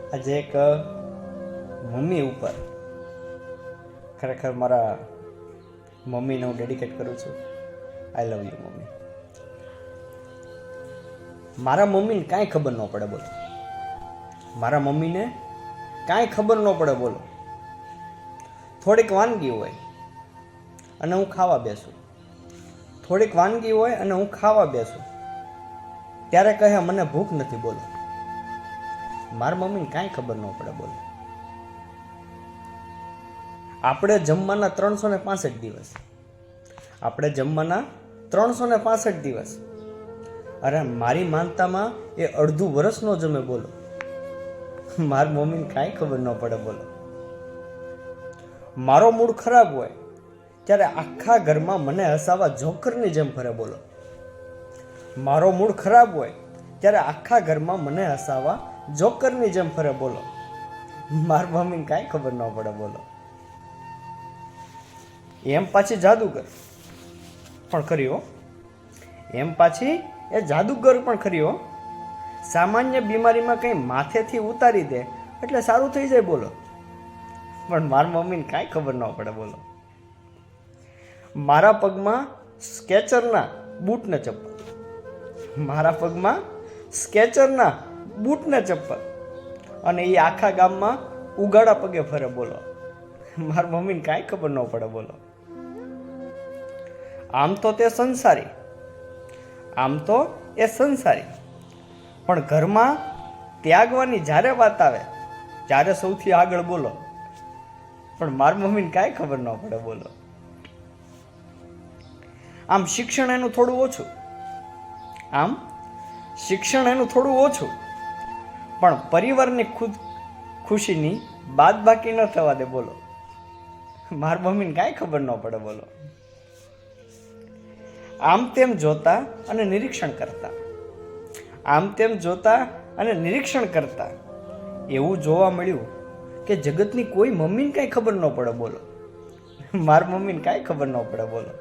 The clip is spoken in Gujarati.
આજે એક મમ્મી ઉપર ખરેખર મારા મમ્મીને હું ડેડિકેટ કરું છું. આઈ લવ યુ મમ્મી. મારા મમ્મીને કાંઈ ખબર ન પડે બોલો. મારા મમ્મીને કાંઈ ખબર ન પડે બોલો. થોડીક વાનગી હોય અને હું ખાવા બેસું, થોડીક વાનગી હોય અને હું ખાવા બેસું ત્યારે કહે મને ભૂખ નથી બોલો. મારા મમ્મીને કાંઈ ખબર ન પડે બોલો. આપણે જમવાના 365 દિવસ, આપણે જમવાના 365 દિવસ. અરે મારી માનતામાં એ અડધું વર્ષ નો જમે બોલો. મારી મમ્મીને કાંઈ ખબર ન પડે બોલો. મારો મૂડ ખરાબ હોય ત્યારે આખા ઘરમાં મને હસાવા જોકરની જેમ ફરે બોલો. મારો મૂડ ખરાબ હોય ત્યારે આખા ઘરમાં મને હસાવા જોકરની જેમ ફરે બોલો. મારી મમ્મીને કાંઈ ખબર ન પડે બોલો. એમ પાછી જાદુગર પણ ખરી હો. એમ પાછી એ જાદુગર પણ ખરી હો. સામાન્ય બીમારીમાં કંઈ માથેથી ઉતારી દે એટલે સારું થઈ જાય બોલો. પણ મારી મમ્મીને કાંઈ ખબર ન પડે બોલો. મારા પગમાં સ્કેચરના બૂટને ચપ્પલ, મારા પગમાં સ્કેચરના બૂટને ચપ્પલ, અને એ આખા ગામમાં ઉગાડા પગે ફરે બોલો. મારી મમ્મીને કાંઈ ખબર ન પડે બોલો. આમ તો તે સંસારી, આમ તો એ સંસારી, પણ ઘરમાં ત્યાગવાની જ્યારે વાત આવે ત્યારે સૌથી આગળ બોલો. પણ મારી મમ્મીને કાંઈ ખબર ન પડે બોલો. આમ શિક્ષણ એનું થોડું ઓછું, આમ શિક્ષણ એનું થોડું ઓછું, પણ પરિવારની ખુશીની બાદ બાકી ન થવા દે બોલો. મારી મમ્મીને કાંઈ ખબર ન પડે બોલો. આમ તેમ જોતા અને નિરીક્ષણ કરતા, આમ તેમ જોતા અને નિરીક્ષણ કરતા એવું જોવા મળ્યું કે જગતની કોઈ મમ્મીને કાંઈ ખબર ન પડે બોલો. મારી મમ્મીને કાંઈ ખબર ન પડે બોલો.